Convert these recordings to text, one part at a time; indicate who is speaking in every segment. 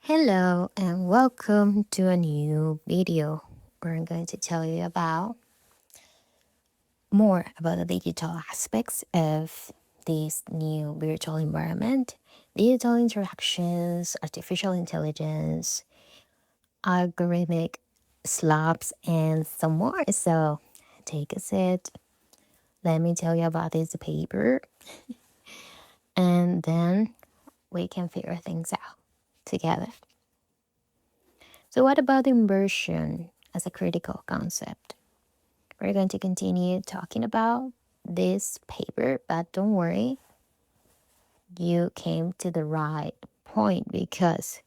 Speaker 1: Hello and welcome to a new video where I'm going to tell you about more about the digital aspects of this new virtual environment, digital interactions, artificial intelligence, algorithmic slabs, and some more. So take a seat. Let me tell you about this paper, and then we can figure things out together. So, what about inversion as a critical concept? We're going to continue talking about this paper, but don't worry, you came to the right point because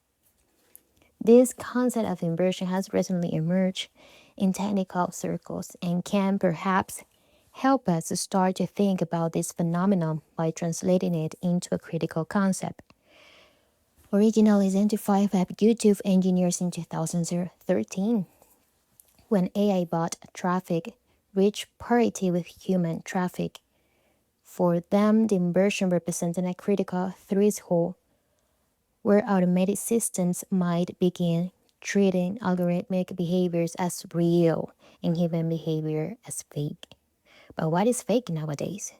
Speaker 1: this concept of inversion has recently emerged in technical circles and can perhaps help us to start to think about this phenomenon by translating it into a critical concept. Originally identified by YouTube engineers in 2013, when AI bot traffic reached parity with human traffic. For them, the inversion represented a critical threshold where automated systems might begin treating algorithmic behaviors as real and human behavior as fake. But what is fake nowadays?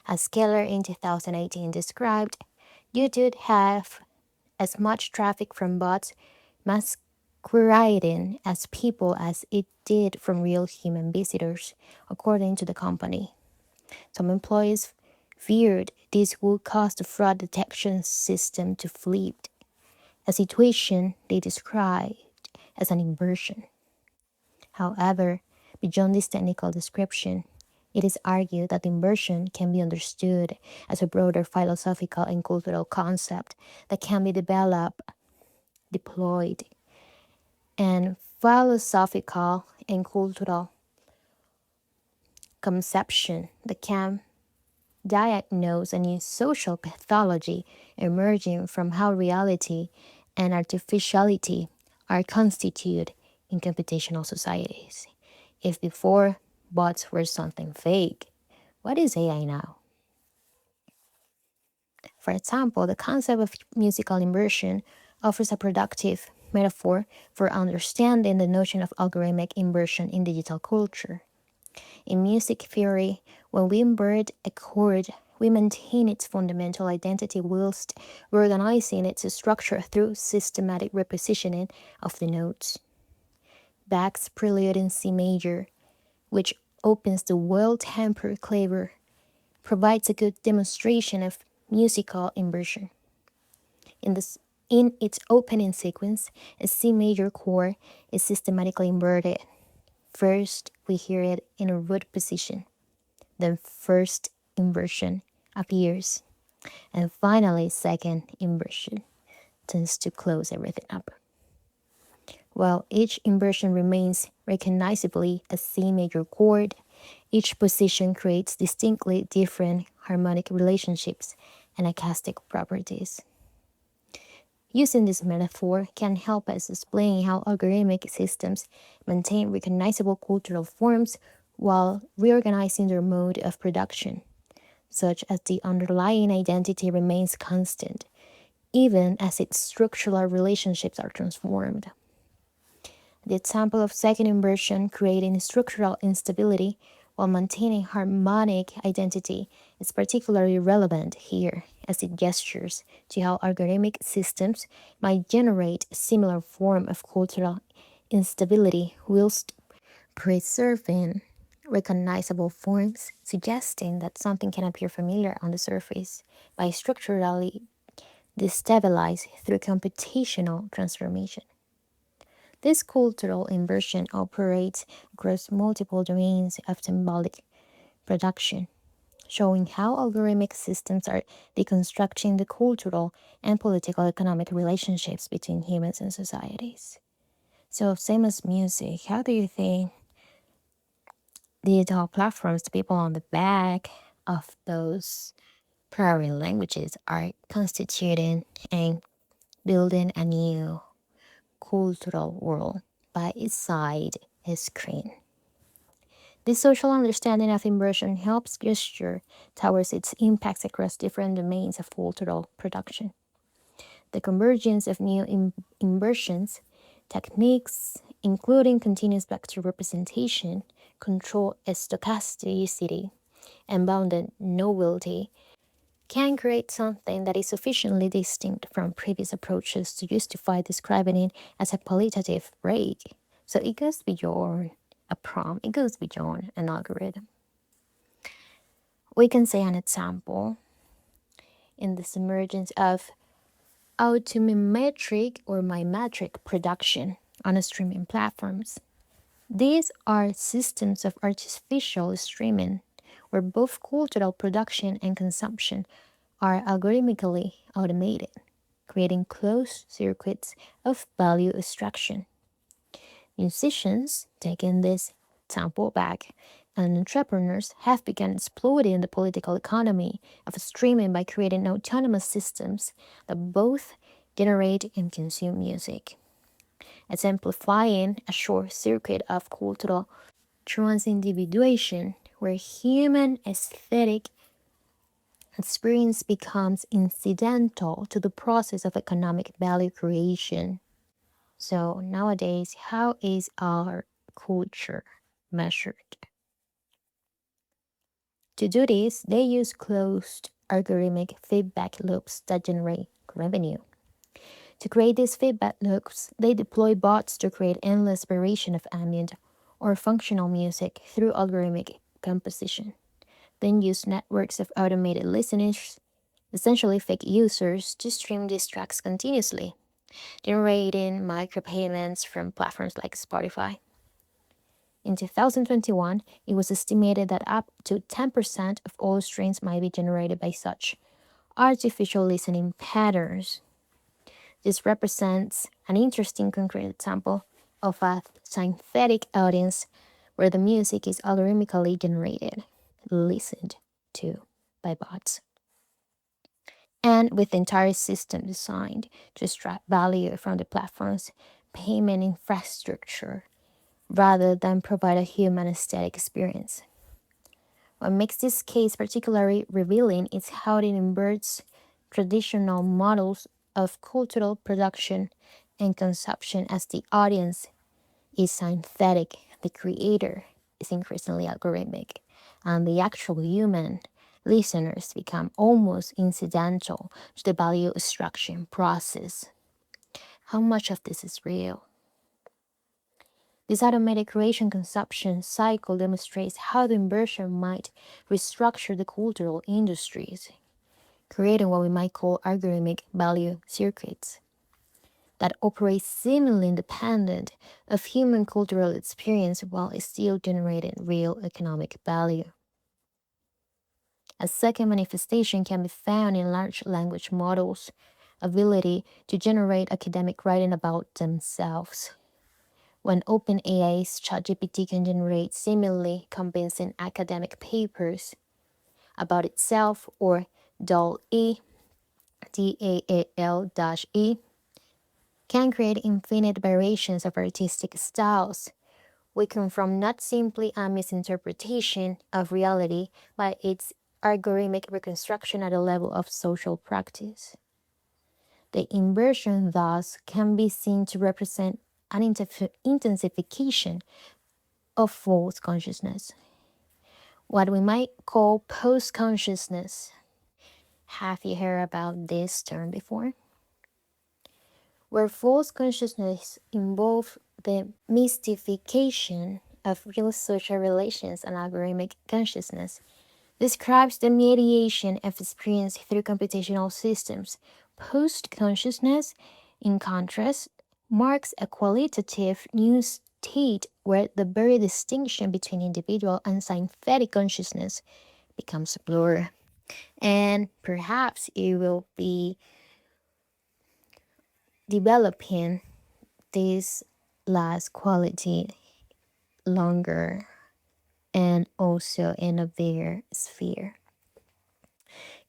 Speaker 1: As Keller in 2018 described, YouTube have as much traffic from bots masquerading as people as it did from real human visitors, according to the company. Some employees feared this would cause the fraud detection system to flip, a situation they described as an inversion. However, beyond this technical description, it is argued that inversion can be understood as a broader philosophical and cultural concept that can be developed, deployed, and philosophical and cultural conception that can diagnose a new social pathology emerging from how reality and artificiality are constituted in computational societies. If before bots were something fake, what is AI now? For example, the concept of musical immersion offers a productive metaphor for understanding the notion of algorithmic immersion in digital culture. In music theory, when we invert a chord, we maintain its fundamental identity whilst reorganizing its structure through systematic repositioning of the notes. Bach's Prelude in C Major, which opens the well-tempered clavier, provides a good demonstration of musical inversion. In its opening sequence, a C major chord is systematically inverted. First, we hear it in a root position. Then first inversion appears. And finally, second inversion tends to close everything up. While each inversion remains recognizably a C major chord, each position creates distinctly different harmonic relationships and acoustic properties. Using this metaphor can help us explain how algorithmic systems maintain recognizable cultural forms while reorganizing their mode of production, such as the underlying identity remains constant, even as its structural relationships are transformed. The example of second inversion creating structural instability while maintaining harmonic identity is particularly relevant here, as it gestures to how algorithmic systems might generate a similar form of cultural instability whilst preserving recognizable forms, suggesting that something can appear familiar on the surface by structurally destabilized through computational transformation. This cultural inversion operates across multiple domains of symbolic production, showing how algorithmic systems are deconstructing the cultural and political economic relationships between humans and societies. So, same as music, how do you think digital platforms, the people on the back of those prior languages, are constituting and building a new cultural world by its side screen? This social understanding of immersion helps gesture towards its impacts across different domains of cultural production. The convergence of new inversions techniques, including continuous vector representation, control stochasticity, and bounded novelty, can create something that is sufficiently distinct from previous approaches to justify describing it as a qualitative break. So it goes beyond a prompt, it goes beyond an algorithm. We can say an example in this emergence of automimetric or mimetic production on streaming platforms. These are systems of artificial streaming where both cultural production and consumption are algorithmically automated, creating closed circuits of value extraction. Musicians, taking this example back, and entrepreneurs have begun exploiting the political economy of streaming by creating autonomous systems that both generate and consume music, exemplifying a short circuit of cultural transindividuation where human aesthetic experience becomes incidental to the process of economic value creation. So nowadays, how is our culture measured? To do this, they use closed algorithmic feedback loops that generate revenue. To create these feedback loops, they deploy bots to create endless variation of ambient or functional music through algorithmic composition. Then use networks of automated listeners, essentially fake users, to stream these tracks continuously, generating micropayments from platforms like Spotify. In 2021, it was estimated that up to 10% of all streams might be generated by such artificial listening patterns. This represents an interesting concrete example of a synthetic audience where the music is algorithmically generated, listened to by bots, and with the entire system designed to extract value from the platform's payment infrastructure rather than provide a human aesthetic experience. What makes this case particularly revealing is how it inverts traditional models of cultural production and consumption as the audience is synthetic, the creator is increasingly algorithmic, and the actual human listeners become almost incidental to the value extraction process. How much of this is real? This automated creation consumption cycle demonstrates how the inversion might restructure the cultural industries, creating what we might call algorithmic value circuits that operate seemingly independent of human cultural experience while still generating real economic value. A second manifestation can be found in large language models' ability to generate academic writing about themselves. When OpenAI's ChatGPT can generate seemingly convincing academic papers about itself, or DAL-E, DAAL-E, can create infinite variations of artistic styles, we come from not simply a misinterpretation of reality, but its algorithmic reconstruction at the level of social practice. The inversion, thus, can be seen to represent an intensification of false consciousness, what we might call post consciousness. Have you heard about this term before? Where false consciousness involves the mystification of real social relations, and algorithmic consciousness describes the mediation of experience through computational systems. Post consciousness, in contrast, marks a qualitative new state where the very distinction between individual and synthetic consciousness becomes blurred. And perhaps it will be developing this last quality longer and also in a bigger sphere.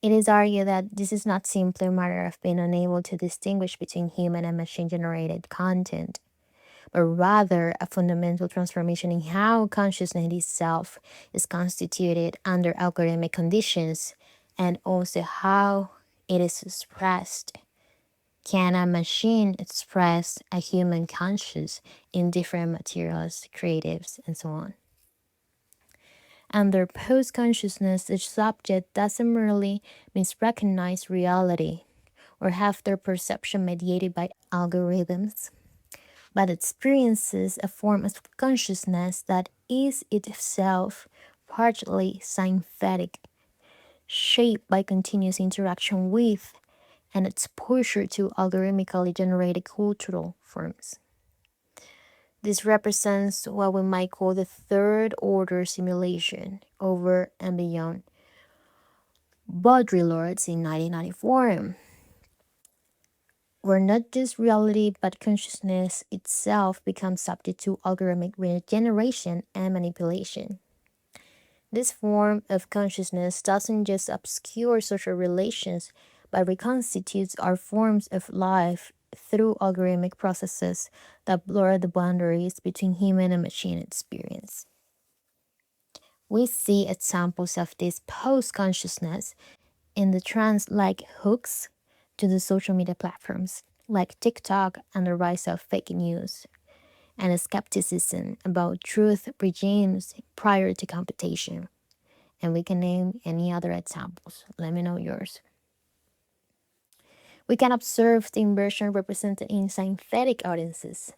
Speaker 1: It is argued that this is not simply a matter of being unable to distinguish between human and machine generated content, but rather a fundamental transformation in how consciousness itself is constituted under algorithmic conditions, and also how it is expressed Can a machine express a human conscious in different materials, creatives, and so on? Under post-consciousness, the subject doesn't merely misrecognize reality or have their perception mediated by algorithms, but experiences a form of consciousness that is itself partly synthetic, shaped by continuous interaction with and exposure to algorithmically generated cultural forms. This represents what we might call the third order simulation over and beyond Baudrillard's in 1994, where not just reality but consciousness itself becomes subject to algorithmic regeneration and manipulation. This form of consciousness doesn't just obscure social relations, but reconstitutes our forms of life through algorithmic processes that blur the boundaries between human and machine experience. We see examples of this post consciousness in the trends like hooks to the social media platforms like TikTok and the rise of fake news, and a skepticism about truth regimes prior to computation. And we can name any other examples. Let me know yours. We can observe the inversion represented in synthetic audiences.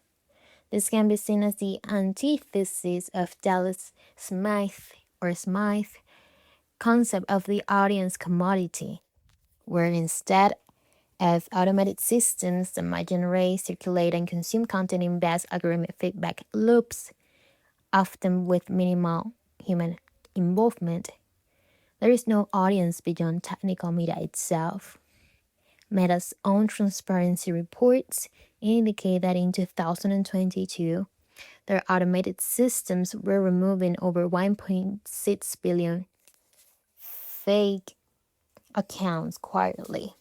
Speaker 1: This can be seen as the antithesis of Dallas Smith concept of the audience commodity, where instead of automated systems that might generate, circulate, and consume content in vast algorithmic feedback loops, often with minimal human involvement, there is no audience beyond technical media itself. Meta's own transparency reports indicate that in 2022, their automated systems were removing over 1.6 billion fake accounts quarterly,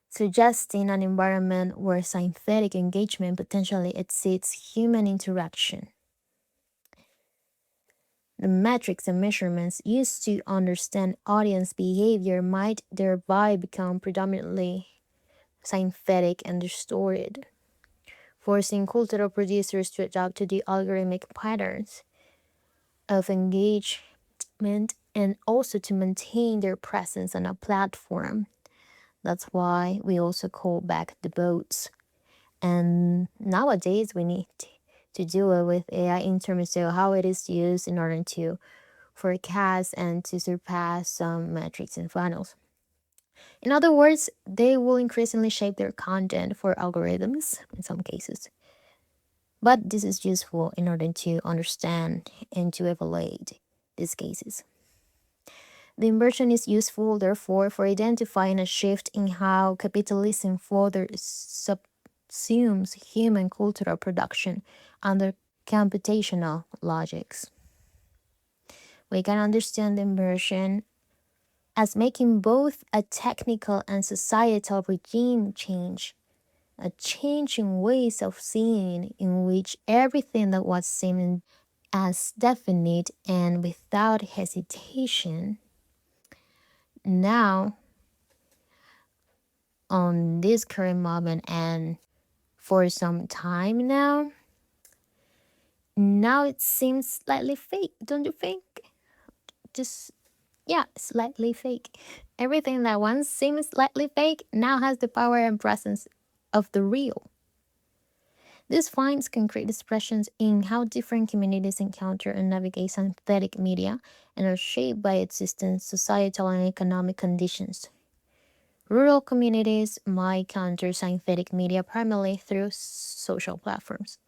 Speaker 1: suggesting an environment where synthetic engagement potentially exceeds human interaction. The metrics and measurements used to understand audience behavior might thereby become predominantly synthetic and distorted, forcing cultural producers to adapt to the algorithmic patterns of engagement and also to maintain their presence on a platform. That's why we also call back the bots. And nowadays we need to deal with AI in terms of how it is used in order to forecast and to surpass some metrics and funnels. In other words, they will increasingly shape their content for algorithms in some cases. But this is useful in order to understand and to evaluate these cases. The inversion is useful, therefore, for identifying a shift in how capitalism further subsumes human cultural production under computational logics. We can understand the inversion as making both a technical and societal regime change, a change in ways of seeing in which everything that was seen as definite and without hesitation now, on this current moment and for some time now it seems slightly fake, don't you think? Just, yeah, slightly fake. Everything that once seemed slightly fake now has the power and presence of the real. This finds concrete expressions in how different communities encounter and navigate synthetic media and are shaped by existing societal and economic conditions. Rural communities might counter synthetic media primarily through social platforms,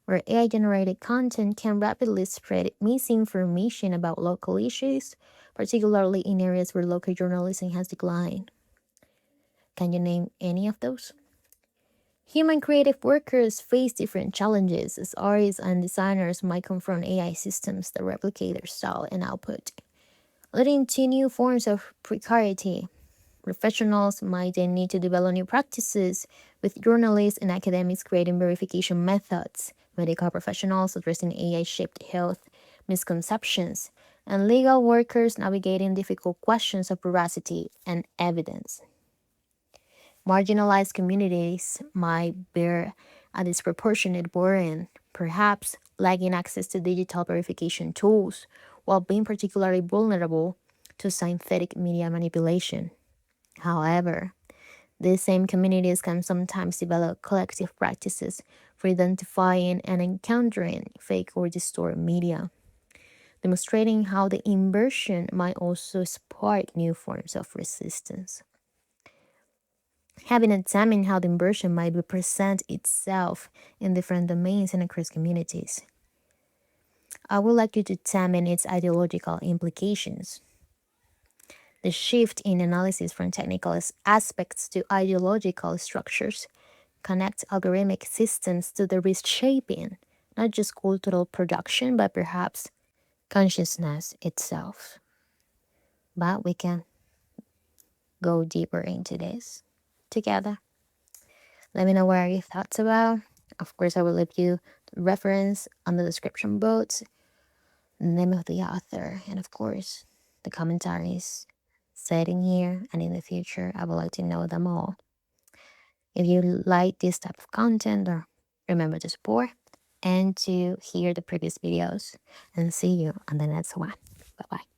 Speaker 1: where AI generated content can rapidly spread misinformation about local issues, particularly in areas where local journalism has declined. Can you name any of those? Human creative workers face different challenges as artists and designers might confront AI systems that replicate their style and output, leading to new forms of precarity. Professionals might then need to develop new practices, with journalists and academics creating verification methods, medical professionals addressing AI-shaped health misconceptions, and legal workers navigating difficult questions of veracity and evidence. Marginalized communities might bear a disproportionate burden, perhaps lacking access to digital verification tools, while being particularly vulnerable to synthetic media manipulation. However, these same communities can sometimes develop collective practices for identifying and encountering fake or distorted media, demonstrating how the inversion might also spark new forms of resistance. Having examined how the inversion might represent itself in different domains and across communities, I would like you to examine its ideological implications. The shift in analysis from technical aspects to ideological structures connects algorithmic systems to the reshaping, not just cultural production, but perhaps consciousness itself. But we can go deeper into this together. Let me know what are your thoughts about. Of course, I will leave you the reference on the description box, the name of the author, and of course, the commentaries said in here and in the future. I would like to know them all. If you like this type of content, or remember to support and to hear the previous videos. And see you on the next one. Bye bye.